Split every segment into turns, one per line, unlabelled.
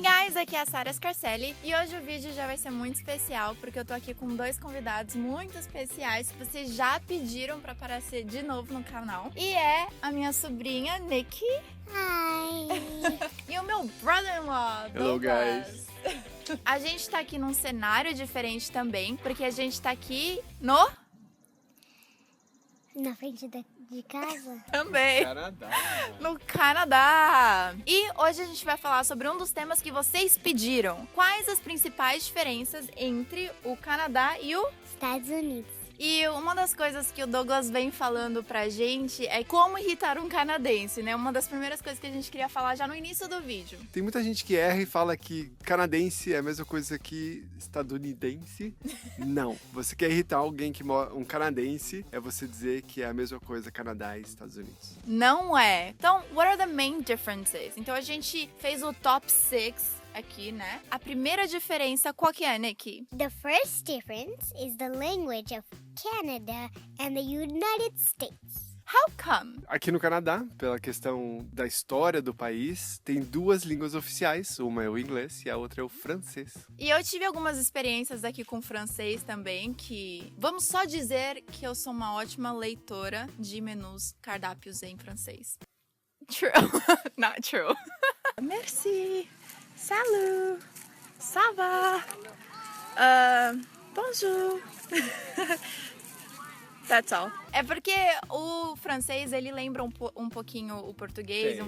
Hey guys, aqui é a Sara Scarcelli e hoje o vídeo já vai ser muito especial porque eu tô aqui com dois convidados muito especiais que vocês já pediram pra aparecer de novo no canal. E é a minha sobrinha, Nikki.
Hi.
E o meu brother-in-law,
Hello,
Douglas.
guys.
A gente tá aqui num cenário diferente também, porque a gente tá aqui no...
Na frente de casa?
Também.
Canadá.
No Canadá. E hoje a gente vai falar sobre um dos temas que vocês pediram. Quais as principais diferenças entre o Canadá e o...
Estados Unidos.
E uma das coisas que o Douglas vem falando pra gente é como irritar um canadense, né? Uma das primeiras coisas que a gente queria falar já no início do vídeo.
Tem muita gente que erra e fala que canadense é a mesma coisa que estadunidense. Não. Você quer irritar alguém que mora... Um canadense é você dizer que é a mesma coisa Canadá e Estados Unidos.
Não é. Então, what are the main differences? Então a gente fez o top 6 aqui, né? A primeira diferença, qual que é, Nikki?
The first difference is the language of Canada and the United States.
How come?
Aqui no Canadá, pela questão da história do país, tem duas línguas oficiais. Uma é o inglês e a outra é o francês.
E eu tive algumas experiências aqui com francês também, que... Vamos só dizer que eu sou uma ótima leitora de menus, cardápios em francês. True. Not true. Merci. Salut. Ça va? Bonjour. That's all. É porque o francês, ele lembra um pouquinho o português.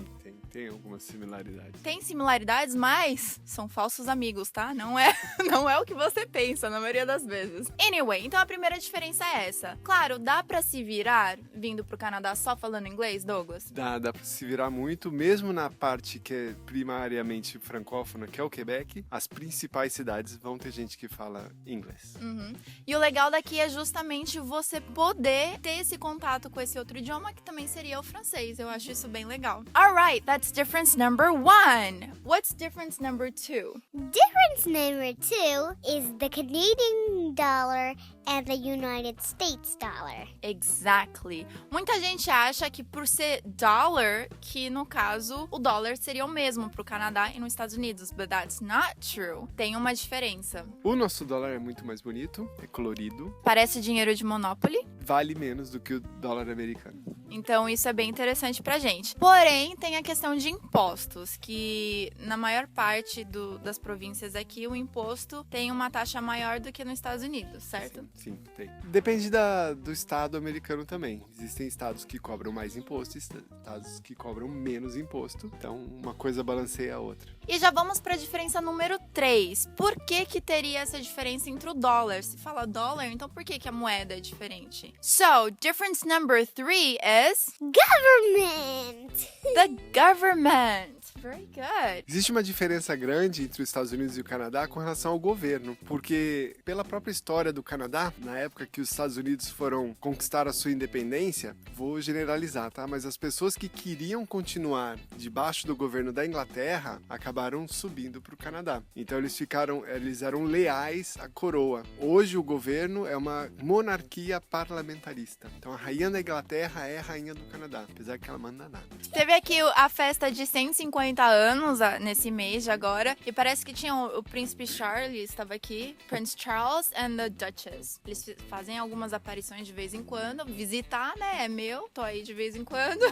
Tem algumas similaridades.
Tem similaridades, mas são falsos amigos, tá? Não é o que você pensa, na maioria das vezes. Anyway, então a primeira diferença é essa. Claro, dá pra se virar vindo pro Canadá só falando inglês, Douglas?
Dá pra se virar muito, mesmo na parte que é primariamente francófona, que é o Quebec, as principais cidades vão ter gente que fala inglês.
Uhum. E o legal daqui é justamente você poder ter esse contato com esse outro idioma, que também seria o francês. Eu acho isso bem legal. Alright, that's difference number 1. What's difference number 2?
Difference number 2 is the Canadian dollar and the United States dollar.
Exactly. Muita gente acha que por ser dollar, que no caso o dólar seria o mesmo pro Canadá e nos Estados Unidos, but that's not true. Tem uma diferença.
O nosso dólar é muito mais bonito, é colorido,
Parece dinheiro de Monopoly,
vale menos do que o dólar americano.
então isso é bem interessante pra gente. Porém, tem a questão de impostos, que na maior parte das províncias aqui, o imposto tem uma taxa maior do que nos Estados Unidos, certo?
Sim, tem. Depende do estado americano também. Existem estados que cobram mais imposto e estados que cobram menos imposto. Então, uma coisa balanceia a outra.
E já vamos para a diferença número 3. Por que teria essa diferença entre o dólar? Se fala dólar, então por que a moeda é diferente? So, difference number 3 is
Government.
the government. Very good.
Existe uma diferença grande entre os Estados Unidos e o Canadá com relação ao governo, porque pela própria história do Canadá, na época que os Estados Unidos foram conquistar a sua independência, vou generalizar, tá? Mas as pessoas que queriam continuar debaixo do governo da Inglaterra acabaram subindo para o Canadá. Então eles eram leais à coroa. Hoje o governo é uma monarquia parlamentarista. Então a rainha da Inglaterra é a rainha do Canadá, apesar que ela manda nada.
Teve aqui a festa de 150 anos nesse mês de agora, e parece que tinha o príncipe Charles, estava aqui, Prince Charles and the Duchess. Eles fazem algumas aparições de vez em quando, visitar, né, é meu, tô aí de vez em quando.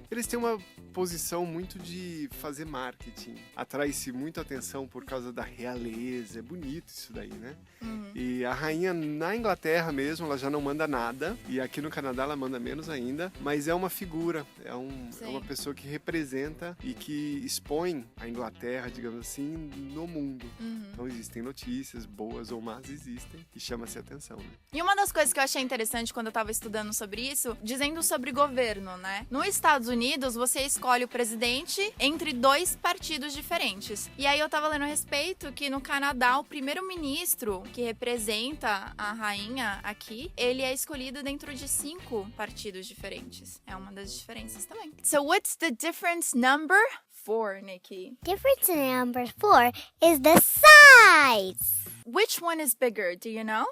Eles têm uma posição muito de fazer marketing. Atrai-se muita atenção por causa da realeza. É bonito isso daí, né?
Uhum.
E a rainha na Inglaterra mesmo, ela já não manda nada. E aqui no Canadá ela manda menos ainda. Mas é uma figura. É uma pessoa que representa e que expõe a Inglaterra, digamos assim, no mundo.
Uhum.
Então existem notícias, boas ou más existem. E chama-se atenção, né?
E uma das coisas que eu achei interessante quando eu tava estudando sobre isso, dizendo sobre governo, né? Nos Estados Unidos, você escolhe o presidente entre 2 partidos diferentes. E aí eu tava lendo a respeito que no Canadá, o primeiro-ministro que representa a rainha aqui, ele é escolhido dentro de 5 partidos diferentes. É uma das diferenças também. So what's the difference number 4, Nikki?
Difference number 4 is the size.
Which one is bigger, do you know?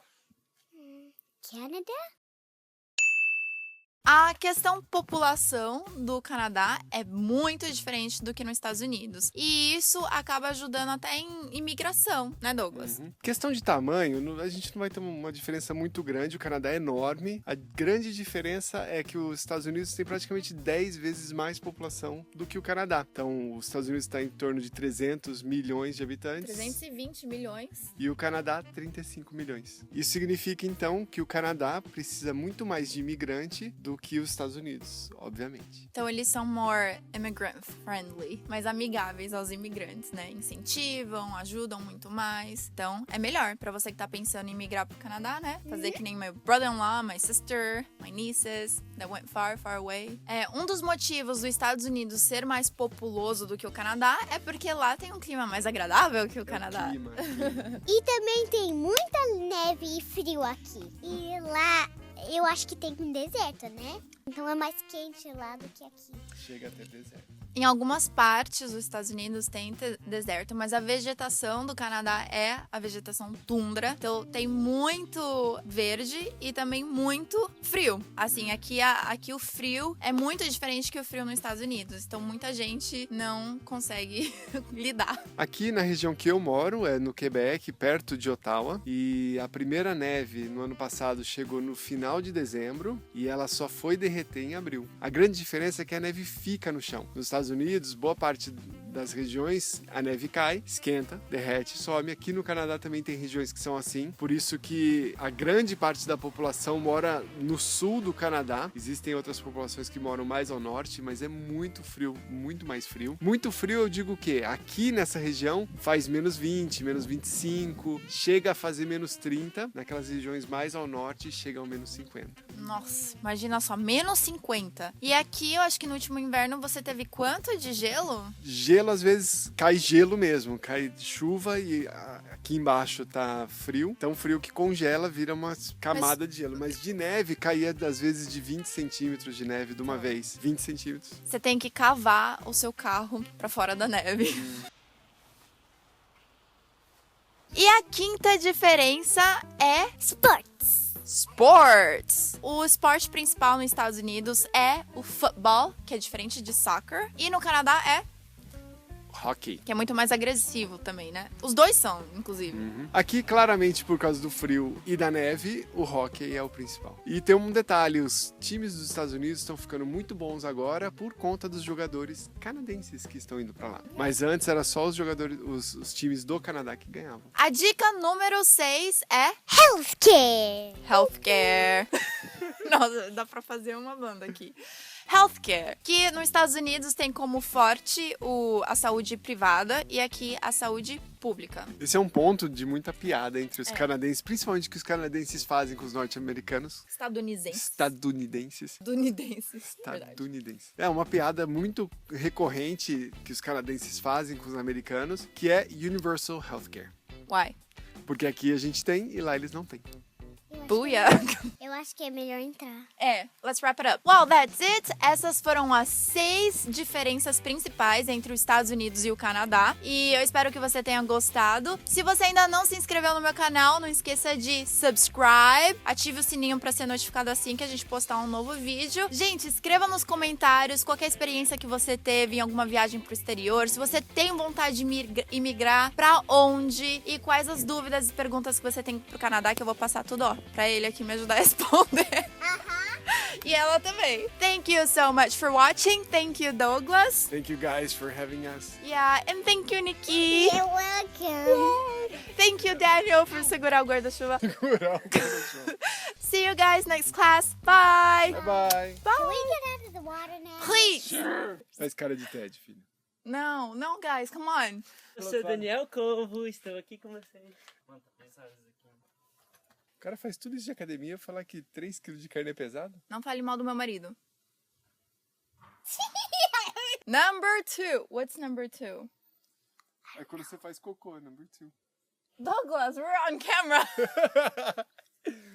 Canada?
A questão população do Canadá é muito diferente do que nos Estados Unidos. E isso acaba ajudando até em imigração, né, Douglas?
Questão de tamanho, a gente não vai ter uma diferença muito grande. O Canadá é enorme. A grande diferença é que os Estados Unidos têm praticamente 10 vezes mais população do que o Canadá. Então, os Estados Unidos está em torno de 300 milhões de habitantes.
320 milhões.
E o Canadá, 35 milhões. Isso significa, então, que o Canadá precisa muito mais de imigrante do que os Estados Unidos, obviamente.
Então, eles são more immigrant friendly, mais amigáveis aos imigrantes, né? Incentivam, ajudam muito mais. Então, é melhor pra você que tá pensando em migrar pro Canadá, né? Fazer que nem my brother-in-law, my sister, my nieces, that went far, far away. Um dos motivos dos Estados Unidos ser mais populoso do que o Canadá é porque lá tem um clima mais agradável que o Canadá.
Clima.
E também tem muita neve e frio aqui. E lá, eu acho que tem um deserto, né? Então é mais quente lá do que aqui.
Chega até deserto.
Em algumas partes dos Estados Unidos tem deserto, mas a vegetação do Canadá é a vegetação tundra. Então tem muito verde e também muito frio. Assim, aqui o frio é muito diferente que o frio nos Estados Unidos. Então muita gente não consegue lidar.
Aqui na região que eu moro, é no Quebec, perto de Ottawa. E a primeira neve no ano passado chegou no final de dezembro e ela só foi derreter em abril. A grande diferença é que a neve fica no chão. Nos Estados Unidos, boa parte das regiões, a neve cai, esquenta, derrete, some. Aqui no Canadá também tem regiões que são assim. Por isso que a grande parte da população mora no sul do Canadá. Existem outras populações que moram mais ao norte, mas é muito frio, muito mais frio. Muito frio eu digo o quê? Aqui nessa região faz menos 20, menos 25, chega a fazer menos 30. Naquelas regiões mais ao norte chega ao menos 50.
Nossa, imagina só, menos 50. E aqui, eu acho que no último inverno você teve quanto de gelo?
Gelo, às vezes, cai gelo mesmo. Cai chuva e aqui embaixo tá frio. Tão frio que congela, vira uma camada de gelo. Mas de neve, caía, às vezes, de 20 centímetros de neve de uma vez. 20 centímetros.
Você tem que cavar o seu carro pra fora da neve. E a quinta diferença é
Sports.
sports. O esporte principal nos Estados Unidos é o football, que é diferente de soccer. E no Canadá é
Hockey.
que é muito mais agressivo também, né? Os dois são, inclusive.
Aqui, claramente, por causa do frio e da neve, o hockey é o principal. E tem um detalhe, os times dos Estados Unidos estão ficando muito bons agora por conta dos jogadores canadenses que estão indo pra lá. Mas antes era só os jogadores, os times do Canadá que ganhavam.
A dica número 6 é
Healthcare.
healthcare. Nossa, dá pra fazer uma banda aqui. Healthcare, que nos Estados Unidos tem como forte a saúde privada e aqui a saúde pública.
Esse é um ponto de muita piada entre os canadenses, principalmente que os canadenses fazem com os norte-americanos.
Estadunidenses.
Estadunidenses.
Verdade.
Estadunidenses. É uma piada muito recorrente que os canadenses fazem com os americanos, que é Universal Healthcare.
Why?
Porque aqui a gente tem e lá eles não têm.
Booyah.
Eu acho que é melhor entrar.
Let's wrap it up. Well, that's it. Essas foram as 6 diferenças principais entre os Estados Unidos e o Canadá. E eu espero que você tenha gostado. Se você ainda não se inscreveu no meu canal, não esqueça de subscribe. Ative o sininho pra ser notificado assim que a gente postar um novo vídeo. Gente, escreva nos comentários qual que é a experiência que você teve em alguma viagem pro exterior. Se você tem vontade de imigrar, pra onde? E quais as dúvidas e perguntas que você tem pro Canadá, que eu vou passar tudo, pra ele aqui me ajudar a responder. E ela também. Thank you so much for watching. Thank you, Douglas.
Thank you guys for having us.
Yeah, and thank you, Nikki.
You're welcome.
Thank you, Daniel, por segurar o guarda-chuva. See you guys next class. Bye.
Bye bye.
Can we get out of the water now?
Please.
Faz cara de Ted, filho.
No, guys, come on.
Eu sou Daniel Corvo, estou aqui com vocês. Mano, tá pesado isso aqui.
O cara faz tudo isso de academia, falar que 3 quilos de carne é pesado?
Não fale mal do meu marido. Number 2. What's number 2?
É quando você faz cocô, number 2.
Douglas, we're on camera.